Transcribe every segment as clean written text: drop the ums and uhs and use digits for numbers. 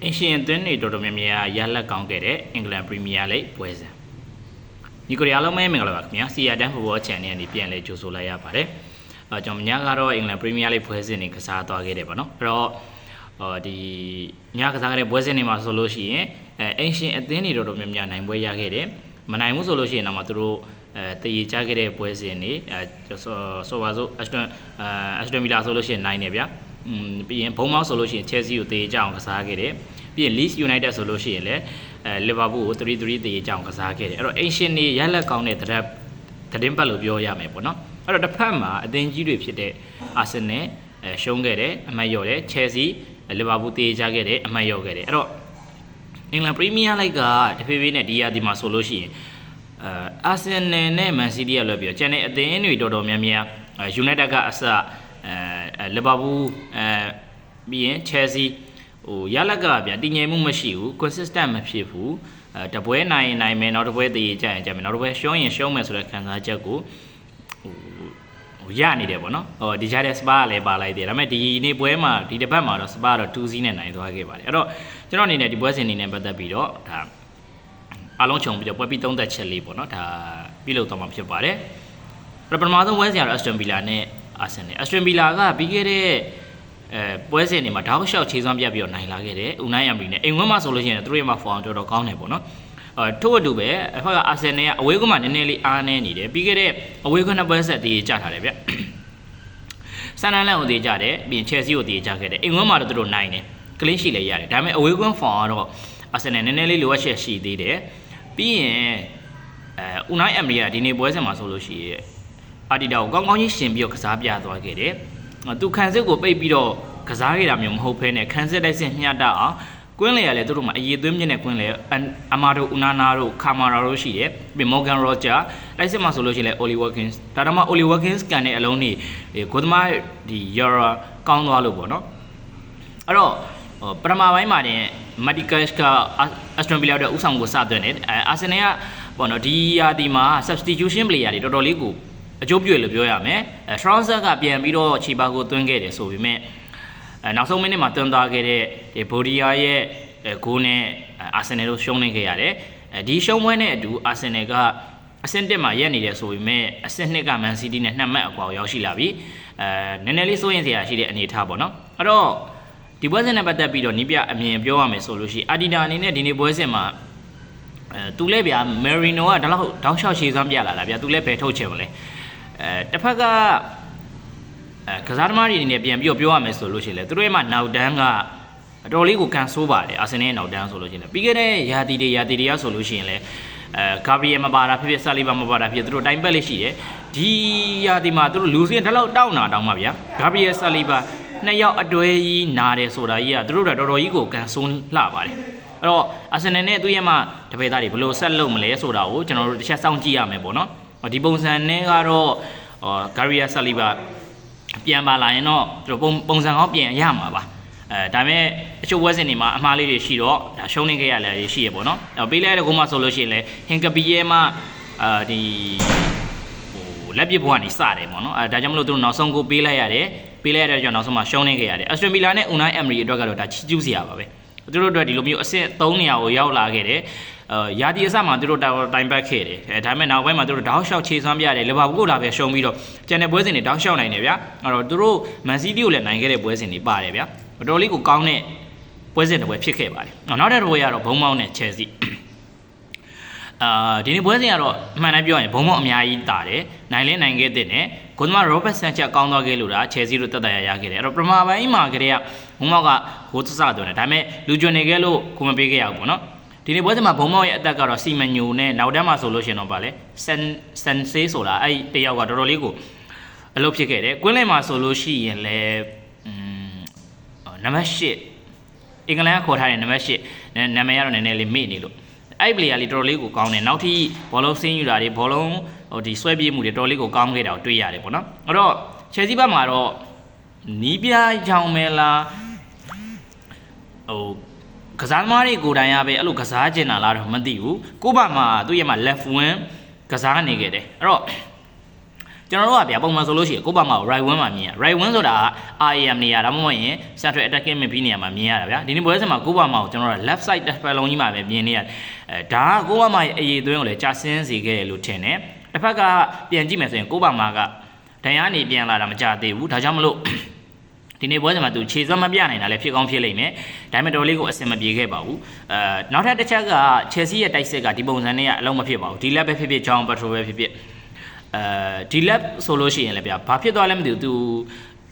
အင်ရှင်သွင်းနေတော်တော်များများရလက်ကောင်းခဲ့တဲ့အင်္ဂလန်ပရီးမီးယားလိဂ်ပွဲစဉ်ဒီကိုရီးယားလုံးမဲမင်္ဂလာပါခင်ဗျာစီယာတန်ဖူဘောချန်နယ်ကနေပြန်လဲကြိုဆိုလိုက်ရပါတယ်ကျွန်တော်ညကတော့အင်္ဂလန်ပရီးမီးယားလိဂ်ပွဲစဉ်တွေကစားသွားခဲ့တယ်ပေါ့နော်အဲ့တော့ဒီညကစားခဲ့တဲ့ပွဲစဉ်တွေမှာဆိုလို့ရှိရင်အင်ရှင်အသင်းတွေတော်တော်များများနိုင်ပွဲရခဲ့တယ်မနိုင်ဘူးဆိုလို့ရှိရင်တော့သူတို့တည်ကြခဲ့တဲ့ပွဲစဉ်တွေဆိုပါစို့အက်စတွန်ဗီလာဆိုလို့ရှိရင်နိုင်တယ်ဗျာပြီးရင်ဘုံမောက်ဆိုလို့ရှိရင် Chelsea ကိုတည်ကြအောင်ကစားခဲ့တယ်ပြီးရင် Leeds United ဆိုလို့ရှိရင်လည်း Liverpool ကို 3-3 တည်ကြအောင်ကစားခဲ့တယ်အဲ့တော့ Ancient တွေရလက်ကောင်းတဲ့သတင်းပတ်လို့ပြောရမယ်ပေါ့နော်အဲ့တော့တစ်ဖက်မှာအသင်းကြီးတွေဖြစ်တဲ့ Arsenal ရှုံးခဲ့တယ်အမှတ်လျော့တယ် Chelsea Liverpool တည်ကြခဲ့တယ်အမှတ်လျော့ခဲ့တယ်အဲ့တော့အင်္ဂလန်ပရီးမီးယားလိဂ်ကတဖြည်းဖြည်းနဲ့ဒီရာဒီမှာဆိုလို့ရှိရင်Arsenal နဲ့ Man City ကလွှဲပြီးတော့ကျန်တဲ့အသင်းတွေတော်တော်များများ United ကအစLiverpool ပြီးရင် Chelsea ရလက်ကဗျာတည်ငြိမ်မှုမရှိဘူး consistent မဖြစ်ဘူးတပွဲနိုင်မယ်နောက်တစ်ပွဲတည်ကြရင်မယ်နောက်တစ်ပွဲရှုံးရင်ရှုံးမယ်ဆိုတဲ့ခံစားချက်ကိုရနေတယ်ပေါ့နော်ဒီကြားတဲ့ Spa ကလည်းပါလိုက်တယ်ဒါပေမဲ့ဒီနေ့ပွဲမှာဒီတစ်ပတ်မှာတော့ Spa တော့ 2-0 နဲ့နိုင်သွားခဲ့ပါတယ်အဲ့တော့ကျွန်တော်အနေနဲ့ဒီပွဲစဉ်အနေနဲ့ပတ်သက်ပြီးတော့ဒါအလုံးချုံပြီးတော့ပွဲပြီးသုံးသက်ချက်လေးပေါ့နော်ဒါပြုလုပ်သွားမှာဖြစ်ပါတယ်အဲ့တော့ပထမဆုံးပွဲစဉ်ကတော့ Aston Villa နဲ့ Aston Villa ကပြီးခဲ့တဲ့ပွဲစဉ်တွေမှာတောက်လျှောက်ခြေစွမ်းပြတ်ပြီးတော့နိုင်လာခဲ့တယ်။ Unai Emery နဲ့အိမ်ဝန်းမှာဆိုလို့ရှိရင်သူတို့ရဲ့မှာ form တော်တော်ကောင်းတယ်ပေါ့နော်။ထို့အတူပဲအဖက်က Arsenal ကအဝေးကွင်းမှာနည်းနည်းလေးအားနည်းနေတယ်။ပြီးခဲ့တဲ့အဝေးကွင်းနှစ်ပွဲဆက်တည်ကြထားတယ်ဗျ။ဆန်နန်လန်ကိုတည်ကြတယ်ပြီးရင် Chelsea ကိုတည်ကြခဲ့တယ်။အိမ်ဝန်းမှာတော့သူတို့နိုင်တယ်။ clean sheet လည်းရတယ်။ဒါပေမဲ့အဝေးကွင်း form ကတော့ Arsenal နည်းနည်းလေးလိုအပ်ချက်ရှိသေးတယ်။ပြီးရင်Unai Emery ကဒီနေ့ပွဲစဉ်မှာဆိုလို့ရှိရင်အာတီတာကိုကောင်းကောင်းကြီးရှင်ပြီးတော့ကစားပြသွားခဲ့တယ်။သူခံစစ်ကိုပိတ်ပြီးတော့ကစားခဲ့တာမျိုးမဟုတ်ဘဲနဲ့ခံစစ်တိုက်စစ်မျှတအောင်ကွင်းလေရလဲသူတို့မှာအရေးသွင်းမြင့်တဲ့ကွင်းလေအမာတို့ဦးနာနာတို့ခါမာရာတို့ရှိတယ်ပြီးမော်ဂန်ရော့ဂျာတိုက်စစ်မှာဆိုလို့ရှိရင်လဲအိုလီဝါကင်းဒါတော့မှအိုလီဝါကင်းကန်တဲ့အလုံးတွေဂိုသမားဒီယာရာကောင်းသွားလို့ပေါ့နော်အဲ့တော့ပထမပိုင်းမှာတင်မက်ဒီကတ်ကအက်စတွန်ဗီလာတို့ဥဆောင်ကိုစသွင်းတယ်အာဆင်နယ်ကပေါ့နော်ဒီယာဒီမှာ substitution player တွေတော်တော်လေးကိုအကျိုးပြုရလို့ပြောရမယ်ထရောင်းဆာကပြန်ပြီးတော့ချီပါကိုသွင်းခဲ့တယ်ဆိုပေမဲ့နောက်ဆုံးမိနစ်မှာတွန်းသွားခဲ့တဲ့ဒီဘိုဒီယာရဲ့ဂိုးနဲ့အာဆင်နယ်တို့ရှုံးနေခဲ့ရတယ်ဒီရှုံးပွဲနဲ့အတူအာဆင်နယ်ကအဆင့်1မှာရက်နေတယ်ဆိုပေမဲ့အဆင့်2ကမန်စီးတီးနဲ့2မှတ်အကွာရောက်ရှိလာပြီနည်းနည်းလေးစိုးရင်စရာရှိတဲ့အနေအထားပေါ့နော်အဲ့တော့ဒီပွဲစဉ်နဲ့ပတ်သက်ပြီးတော့နီးပြအမြင်ပြောရမယ်ဆိုလို့ရှိရင်အာဒီတာအနေနဲ့ဒီနေ့ပွဲစဉ်မှာသူလည်းဗျာမယ်ရီနိုကဒါလောက်တောင်းလျှောက်ရှည်စွမ်းပြလာတာဗျာသူလည်းပဲထုတ်ချင်မလဲတစ်ဖက်ကကစားသမားတွေအနေနဲ့ပြန်ပြီးပြောရမယ်ဆိုလို့ရှိရင်လေသူတို့ရဲ့မှာနောက်တန်းကအတော်လေးကိုကန်ဆိုးပါတယ်အာဆင်နယ်ရဲ့နောက်တန်းဆိုလို့ရှိရင်လေပြီးခဲ့တဲ့ရာသီတွေရဆိုလို့ရှိရင်လေဂါဘရီယယ်မပါတာဖြစ်ဖြစ်ဆာလီဘာမပါတာဖြစ်သူတို့တိုင်ပတ်လေးရှိတယ်ဒီရာသီမှာသူတို့လူစင်းဒါလောက်တောက်နာတောင်းပါဗျာဂါဘရီယယ်ဆာလီဘာနှစ်ယောက်အတွဲကြီးနာတယ်ဆိုတာကြီးကသူတို့တော်တော်ကြီးကိုကန်ဆိုးလှပါတယ်အဲ့တော့အာဆင်နယ်နဲ့သူ့ရဲ့မှာတပည့်သားတွေဘယ်လိုဆက်လုပ်မလဲဆိုတာကိုကျွန်တော်တို့တစ်ချက်စောင့်ကြည့်ရမယ်ပေါ့နော်ဒီပုံစံနဲ့ကတော့ဂါဘရီယယ်ဆာလီဘာပြန်ပါလာရင်တော့သူတို့ပုံစံကောင်းပြန်ရမှာပါဒါပေမဲ့အချို့ဝက်စင်တွေမှာအမှားလေးတွေရှိတော့ဒါရှုံးနေခဲ့ရလဲရှိရပေါ့နော်ပေးလိုက်တဲ့ကုန်းမှာဆိုလို့ရှိရင်လဲဟင်ကပီရဲ့မှာဒီလက်ပစ်ဘွားကနေစတယ်ပေါ့နော်ဒါကြောင့်မလို့သူတို့နောက်ဆုံးကိုပေးလိုက်ရတယ်ပေးလိုက်ရတဲ့ကြောင့်နောက်ဆုံးမှာရှုံးနေခဲ့ရတယ်အက်စတွန်ဗီလာနဲ့ Unai Emery အတွက်ကတော့ဒါချီးကျူးစရာပါပဲသူတို့အတွက်ဒီလိုမျိုးအဆင့်3နေရာကိုရောက်လာခဲ့တယ်ရာသီအစမှာသူတို့တိုင်ပတ်ခဲ့တယ်ဒါပေမဲ့နောက်ပိုင်းမှာသူတို့တောက်လျှောက်ခြေစွမ်းပြတယ်လီဗာပူးကိုလာပဲရှုံးပြီးတော့ကျန်တဲ့ပွဲစဉ်တွေတောက်လျှောက်နိုင်တယ်ဗျာအဲ့တော့သူတို့မန်စီးတီးကိုလည်းနိုင်ခဲ့တဲ့ပွဲစဉ်တွေပါတယ်ဗျာတော်တော်လေးကိုကောင်းတဲ့ပွဲစဉ်တစ်ပွဲဖြစ်ခဲ့ပါတယ်နောက်တဲ့ပွဲကတော့ဘုံမောင်းနဲ့ Chelsea ဒီနေ့ပွဲစဉ်ကတော့အမှန်တမ်းပြောရင်ဘုံမောင်းအများကြီးတာတယ်နိုင်လဲနိုင်ခဲ့တဲ့နဲ့ဂိုသမား Robert Sanchez ကောင်းသွားခဲ့လို့ဒါ Chelsea တို့တက်တရခဲ့တယ်အဲ့တော့ပထမပိုင်းမှာကတည်းကဘုံမောင်းကဂိုးသစသွင်းတယ်ဒါပေမဲ့လူကျွန်းနေခဲ့လို့ကိုမပေးခဲ့ရဘူးပေါ့နော်ဒီနေ့ပွဲစဉ်မှာဘုံမောက်ရဲ့အသက်ကတော့စီမန်ညိုနဲ့နောက်တန်းမှာဆိုလို့ရှိရင်တော့ဗာလဲဆန်ဆေးဆိုတာအဲ့တယောက်ကတော်တော်လေးကိုအလုပ်ဖြစ်ခဲ့တယ်ကွင်းလယ်မှာဆိုလို့ရှိရင်လဲနံပါတ်8အင်္ဂလန်ကခေါ်ထားတဲ့နံပါတ်8နာမည်ကတော့နည်းနည်းလေးမေ့နေလို့အဲ့ပလေယာလေးတော်တော်လေးကိုကောင်းတယ်နောက်ထပ်ဘောလုံးဆင်းယူတာတွေဘောလုံးဒီဆွဲပြေးမှုတွေတော်တော်လေးကိုကောင်းခဲ့တာကိုတွေ့ရတယ်ပေါ့နော်အဲ့တော့ Chelsea ဘက်မှာတော့နီးပြကြောင်မဲလားကစားသမားတွေကိုယ်တိုင်ရပဲအဲ့လိုကစားကျင်တာလားတော့မသိဘူးကို့ဘက်မှာသူ့ရဲ့မှာ left wing ကစားနေခဲ့တယ်အဲ့တော့ ကျွန်တော်တို့ကဗျာပုံမှန်ဆိုလို့ရှိရင်ကိုပါမာကို right wing မှာမြင်ရ right wing ဆိုတာ RAM နေရာဒါမှမဟုတ်ရင် central attacking midfield နေရာမှာမြင်ရတာဗျာဒီနေ့ပွဲစဉ်မှာကိုပါမာကိုကျွန်တော်တို့ left side တစ်ဖက်လုံးကြီးမှာပဲမြင်နေရတယ်ဒါကကိုပါမာရဲ့အရေးသွင်းကိုလည်းကြာဆင်းစေခဲ့တယ်လို့ထင်တယ်တစ်ဖက်ကပြန်ကြည့်မယ်ဆိုရင်ကိုပါမာကဒဏ်ရာနေပြန်လာတာမကြသေးဘူးဒါကြောင့်မလို့ဒီနေ့ပွဲစဉ်မှာသူခြေစွမ်းမပြနိုင်တာလည်းဖြစ်ကောင်းဖြစ်လိမ့်မယ်ဒါပေမဲ့တော်လေးကိုအဆင်မပြေခဲ့ပါဘူးနောက်ထပ်တစ်ချက်က Chelsea ရဲ့တိုက်စစ်ကဒီပုံစံနဲ့ကအလုံးမဖြစ်ပါဘူးဒီလက်ပဲဖြစ်ဖြစ် John Patrol ပဲဖြစ်ဖြစ်ဒီ lab ဆိုလို့ရှိရင်လည်းဗျာဘာဖြစ်သွားလဲမသိဘူးသူ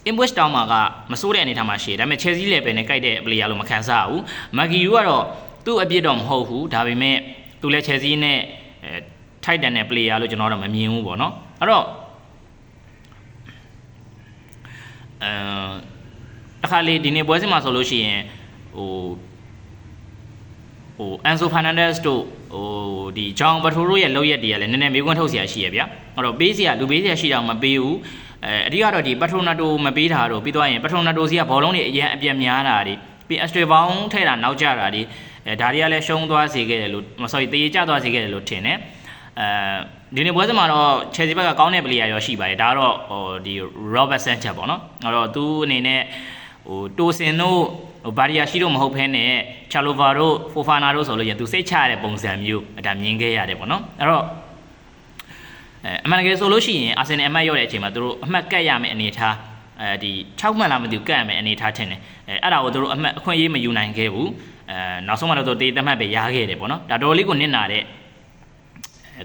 inpush down မှာကမစိုးတဲ့အနေထားမှာရှိတယ်ဒါပေမဲ့ Chelsea level နဲ့ကြိုက်တဲ့ player လို့မခံစားဘူး Maggie Yu ကတော့သူ့အပြစ်တော့မဟုတ်ဘူးဒါပေမဲ့သူလည်း Chelsea နဲ့ထိုက်တန်တဲ့ player လို့ကျွန်တော်တော့မမြင်ဘူးပေါ့နော်အဲ့တော့အခါလေးဒီနေ့ပွဲစဉ်မှာဆိုလို့ရှိရင်Enzo Fernandez တို့ဒီ John Patrol ရဲ့လောက်ရက်တွေကလည်းနည်းနည်းမေးခွန်းထုတ်เสียရှိရဗျာအဲ့တော့ပေးเสียလူပေးเสียရှိတော့မပေးဘူးအဓိကတော့ဒီ Patronato မပေးတာတော့ပြီးသွားရင် Patronato စီကဘောလုံးတွေအရင်အပြက်များတာတွေပြီး extra ဘောင်းထဲတာနောက်ကျတာတွေဒါတွေကလည်းရှုံးသွားစေခဲ့တယ်လို့sorry တေးကျသွားစေခဲ့တယ်လို့ထင်တယ်ဒီနေ့ပွဲစဉ်မှာတော့ Chelsea ဘက်ကကောင်းတဲ့ player ရောရှိပါတယ်ဒါကတော့ဒီ Robert Sanchez ပေါ့နော်အဲ့တော့သူအနေနဲ့တိုစင်တို့ဘာရီယာရှိတော့မဟုတ်ဖ ೇನೆ ချာလိုဗာတို့ဖိုဖာနာတို့ဆိုလို့ရင်သူစိတ်ချရတဲ့ပုံစံမျိုးဒါမြင်ခဲ့ရတယ်ပေါ့နော်အဲ့တော့အမှန်တကယ်ဆိုလို့ရှိရင်အာဆင်နယ်အမှတ်ရောက်တဲ့အချိန်မှာသူတို့အမှတ်ကတ်ရမယ်အနေထားဒီ6မှတ်လားမသိဘူးကတ်ရမယ်အနေထားထင်တယ်အဲ့ဒါကိုသူတို့အမှတ်အခွင့်အရေးမယူနိုင်ခဲ့ဘူးနောက်ဆုံးမှတော့တေးတမှတ်ပဲရခဲ့တယ်ပေါ့နော်ဒါတော်လေးကိုနစ်နာတဲ့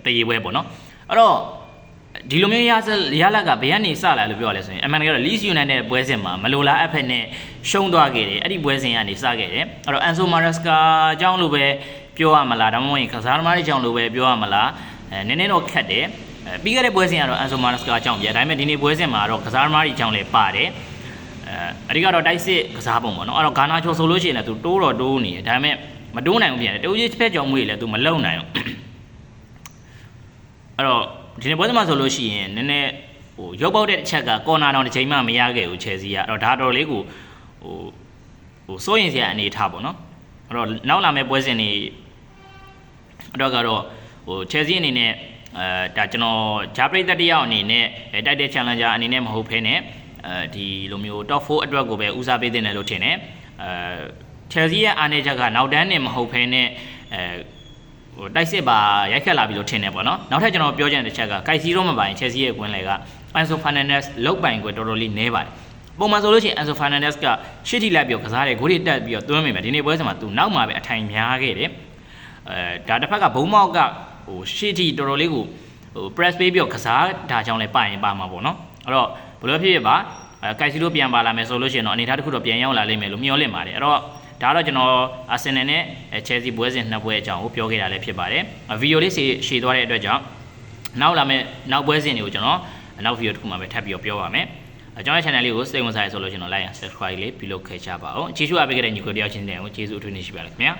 တရေပွဲပေါ့နော်အဲ့တော့ဒီလိုမျိုးရလက်ကဘယ်ကနေစလာလို့ပြောရလဲဆိုရင်အမှန်တကယ်တော့ Leeds United ပွဲစဉ်မှာမလိုလားအဖက်နဲ့ရှုံးသွားခဲ့တယ်အဲ့ဒီပွဲစဉ်ကနေစခဲ့တယ်အဲ့တော့ Enzo Maresca အကြောင်းလို့ပဲပြောရမလားဒါမှမဟုတ်ရင်ကစားသမားတွေအကြောင်းလို့ပဲပြောရမလားနည်းနည်းတော့ခက်တယ်ပြီးခဲ့တဲ့ပွဲစဉ်ကတော့ Enzo Maresca အကြောင်းပြဒါပေမဲ့ဒီနေ့ပွဲစဉ်မှာတော့ကစားသမားတွေအကြောင်းလည်းပါတယ်အဓိကတော့တိုက်စစ်ကစားပုံပေါ့နော်အဲ့တော့ Garnacho ဆိုလို့ရှိရင်လည်းသူတိုးတော့တိုးနေတယ်ဒါပေမဲ့မတိုးနိုင်ဘူးပြန်တယ်တိုးကြီးတစ်ဖက်ကြောင်မွေးလည်းသူမလုံနိုင်ဘူးအဲ့တော့ဒီနေ့ပွဲစဉ်မှာဆိုလို့ရှိရင်နည်းနည်းရုပ်ပေါက်တဲ့အချက်ကကော်နာတောင်တစ်ချိန်မှမရခဲ့ဘူး Chelsea ကအဲ့တော့ဒါတော်လေးကိုစိုးရင်စရာအနေထားပေါ့နော်အဲ့တော့နောက်လာမယ့်ပွဲစဉ်တွေတော့ကတော့Chelsea အနေနဲ့ဒါကျွန်တော်ဂျာပရိသတ်တယောက်အနေနဲ့တိုက်တဲ့ challenger အနေနဲ့မဟုတ်ဘဲနဲ့ဒီလိုမျိုး top 4အတွက်ကိုပဲဦးစားပေးသင့်တယ်လို့ထင်တယ်Chelsea ရဲ့အားနည်းချက်ကနောက်တန်းနဲ့မဟုတ်ဘဲနဲ့တိုက်စစ်ပါရိုက်ခတ်လာပြီလို့ထင်တယ်ပေါ့နော်နောက်ထပ်ကျွန်တော်ပြောချင်တဲ့ချက်ကကိုက်စီရောမပိုင် Chelsea ရဲ့ကွင်းလေက Enzo Fernandez လောက်ပိုင်ကွယ်တော်တော်လေးနည်းပါတယ်ပုံမှန်ဆိုလို့ရှိရင် Enzo Fernandez ကရှစ်ထိလိုက်ပြီးကစားတယ်ဂိုးတွေတက်ပြီးတော့သွင်းမိမယ်ဒီနေ့ပွဲစဉ်မှာသူနောက်မှာပဲအထိုင်များခဲ့တယ်ဒါတစ်ဖက်ကဘုံမောက်ကရှစ်ထိတော်တော်လေးကိုpress ပေးပြီးကစားတာကြောင့်လည်းပါရင်ပါမှာပေါ့နော်အဲ့တော့ဘယ်လိုဖြစ်ဖြစ်ပါကိုက်စီလိုပြန်ပါလာမယ်ဆိုလို့ရှိရင်တော့အနေထားတစ်ခုတော့ပြန်ရောက်လာလိမ့်မယ်လို့မျှော်လင့်ပါတယ်အဲ့တော့ဒါတော့ကျွန်တော်အာဆင်နယ်နဲ့ Chelsea ပွဲစဉ်နှစ်ပွဲအကြောင်းကိုပြောခဲ့တာလည်းဖြစ်ပါတယ်ဗီဒီယိုလေးရှည်သွားတဲ့အတွက်ကြောင့်နောက်လာမယ့်နောက်ပွဲစဉ်တွေကိုကျွန်တော်နောက်ဗီဒီယိုတစ်ခုမှပဲထပ်ပြီးပြောပါမယ်ကျွန်တော်ရဲ့ channel လေးကိုစိတ်ဝင်စားရဆိုလို့ကျွန်တော် like and subscribe လေးပြုလုပ်ခဲ့ကြပါဦးကြည့်ရှုအားပေးခဲ့တဲ့ညီကိုတယောက်ချင်းတွေကိုကျေးဇူးအထူးတင်ရှိပါရစေခင်ဗျာ